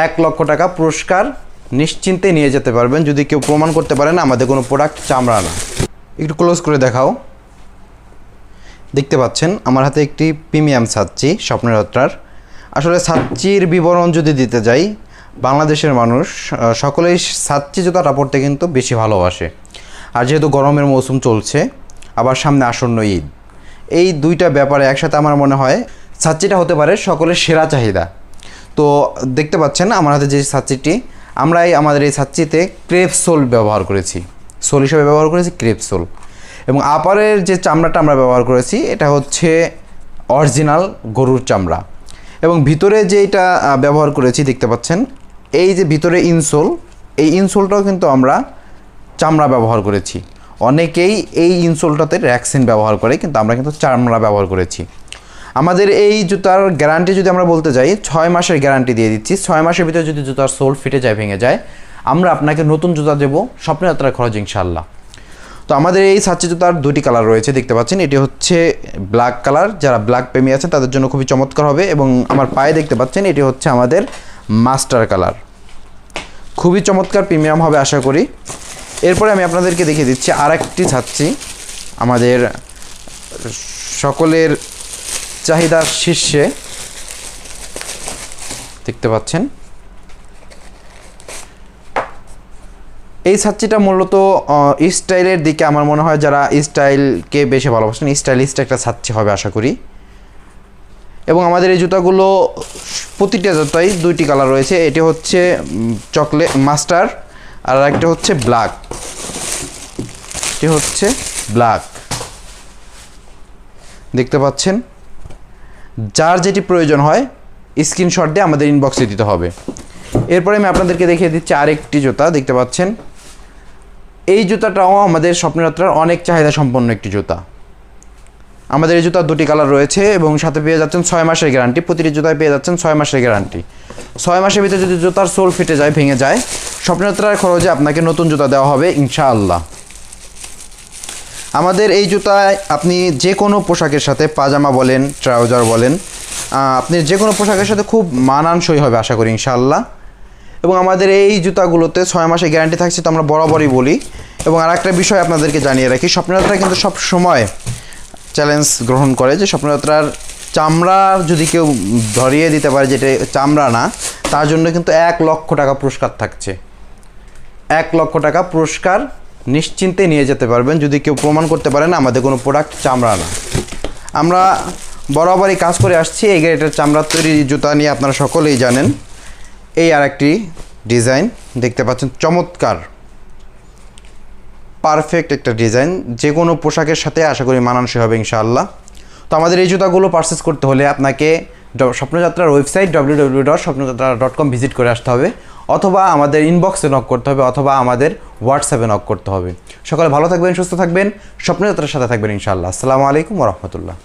1,00,000 টাকা পুরস্কার নিশ্চিন্তে নিয়ে যেতে পারবেন যদি কেউ প্রমাণ করতে পারেন আমাদের কোনো প্রোডাক্ট চামড়া না। একটু ক্লোজ করে দেখাও। দেখতে পাচ্ছেন আমার হাতে একটি প্রিমিয়াম ছাচ্চি স্বপ্নের যাত্রার। আসলে ছাচ্চির বিবরণ যদি দিতে যাই, বাংলাদেশের মানুষ সকলেই ছাচ্চি জুতাটা পরতে কিন্তু বেশি ভালোবাসে। আর যেহেতু গরমের মৌসুম চলছে, আবার সামনে আসন্ন ঈদ, এই দুইটা ব্যাপারে একসাথে আমার মনে হয় ছাচ্চিটা হতে পারে সকলের সেরা চাহিদা। তো দেখতে পাচ্ছেন আমার হাতে যে ছাচ্চিটি, আমরা আমাদের এই ছাচ্চিতে ক্রেপ সোল ব্যবহার করেছি, সোল হিসেবে ব্যবহার করেছি ক্রেপ সোল। এবং আপারের যে চামড়াটা আমরা ব্যবহার করেছি এটা হচ্ছে অরিজিনাল গরুর চামড়া। এবং ভিতরে যেটা ব্যবহার করেছি দেখতে পাচ্ছেন, এই যে ভিতরে ইনসোল, এই ইনসোলটাও কিন্তু আমরা চামড়া ব্যবহার করেছি। অনেকেই এই ইনসোলটাতে র্যাক্সিন ব্যবহার করে, কিন্তু আমরা কিন্তু চামড়া ব্যবহার করেছি। আমাদের এই জুতার গ্যারান্টি যদি আমরা বলতে যাই, 6 মাসের গ্যারান্টি দিয়ে দিচ্ছি। 6 মাসের ভিতরে যদি জুতার সোল ফিটে যায়, ভেঙে যায়, আমরা আপনাকে নতুন জুতা দেবো স্বপ্নের যাত্রার খরচ ইনশাআল্লাহ। তো আমাদের এই ছাচ্চি জুতার দুটি কালার রয়েছে, দেখতে পাচ্ছেন। এটি হচ্ছে ব্ল্যাক কালার, যারা ব্ল্যাক প্রেমী আছেন তাদের জন্য খুবই চমৎকার হবে। এবং আমার পায়ে দেখতে পাচ্ছেন এটি হচ্ছে আমাদের মাস্টার কালার, খুবই চমৎকার প্রিমিয়াম হবে আশা করি। এরপরে আমি আপনাদেরকে দেখিয়ে দিচ্ছি আরেকটি ছাচ্চি, আমাদের সকলের চাহিদার শীর্ষে, দেখতে পাচ্ছেন। এই ছাচ্চিটা মূলত স্টাইলের দিকে আমার মনে হয় যারা স্টাইলকে বেশি ভালোবাসেন, স্টাইলিস্ট একটা ছাচ্চি হবে আশা করি। এবং আমাদের এই জুতাগুলো প্রতিটা জুতাই দুইটি কালার রয়েছে, এটি হচ্ছে চকলেট মাস্টার আর একটা হচ্ছে ব্ল্যাক। এটি হচ্ছে ব্ল্যাক, দেখতে পাচ্ছেন। যার যেটি প্রয়োজন হয় স্ক্রিনশট দিয়ে আমাদের ইনবক্সে দিতে হবে। এরপরে আমি আপনাদেরকে দেখিয়ে দিচ্ছি আরেকটি জুতা, দেখতে পাচ্ছেন। এই জুতাটাও আমাদের স্বপ্নের যাত্রার অনেক চাহিদা সম্পন্ন একটি জুতা। আমাদের এই জুতার দুটি কালার রয়েছে এবং সাথে পেয়ে যাচ্ছেন 6 মাসের গ্যারান্টি। প্রতিটি জুতায় পেয়ে যাচ্ছেন 6 মাসের গ্যারান্টি। 6 মাসের ভিতরে যদি জুতার সোল ফিটে যায়, ভেঙে যায়, স্বপ্নের যাত্রার খরচে আপনাকে নতুন জুতা দেওয়া হবে ইনশাআল্লাহ। আমাদের এই জুতায় আপনি যে কোনো পোশাকের সাথে, পাজামা বলেন, ট্রাউজার বলেন, আপনি যে কোনো পোশাকের সাথে খুব মানানসই হবে আশা করি ইনশাআল্লাহ। এবং আমাদের এই জুতাগুলোতে 6 মাসের গ্যারান্টি থাকছে, তো আমরা বরাবরই বলি। এবং আরেকটা বিষয় আপনাদেরকে জানিয়ে রাখি, স্বপ্নের যাত্রা কিন্তু সব সময় চ্যালেঞ্জ গ্রহণ করে যে স্বপ্নের যাত্রার চামড়ার যদি কেউ ধরিয়ে দিতে পারে যেটা চামড়া না, তার জন্য কিন্তু 1,00,000 টাকা পুরস্কার থাকছে। 1,00,000 টাকা পুরস্কার নিশ্চিন্তে নিয়ে যেতে পারবেন যদি কেউ প্রমাণ করতে পারেন আমাদের কোনো প্রোডাক্ট চামড়া না। আমরা বরাবরই কাজ করে আসছি এই গ্রেডের চামড়ার তৈরি জুতা নিয়ে, আপনারা সকলেই জানেন। এই আরেকটি ডিজাইন দেখতে পাচ্ছেন, চমৎকার পারফেক্ট একটা ডিজাইন, যে কোনো পোশাকের সাথে আশা করি মানানসই হবে ইনশাআল্লাহ। তো আমাদের এই জুতাগুলো পারচেস করতে হলে আপনাকে স্বপ্নযাত্রার ওয়েবসাইট www.স্বপ্নযাত্রা.com ভিজিট করে আসতে হবে, অথবা আমাদের ইনবক্সে নক করতে হবে, অথবা আমাদের হোয়াটসঅ্যাপে নক করতে হবে। সকলে ভালো থাকবেন, সুস্থ থাকবেন, স্বপ্নযাত্রার সাথে থাকবেন ইনশাআল্লাহ। আসসালামু আলাইকুম ওয়া রাহমাতুল্লাহ।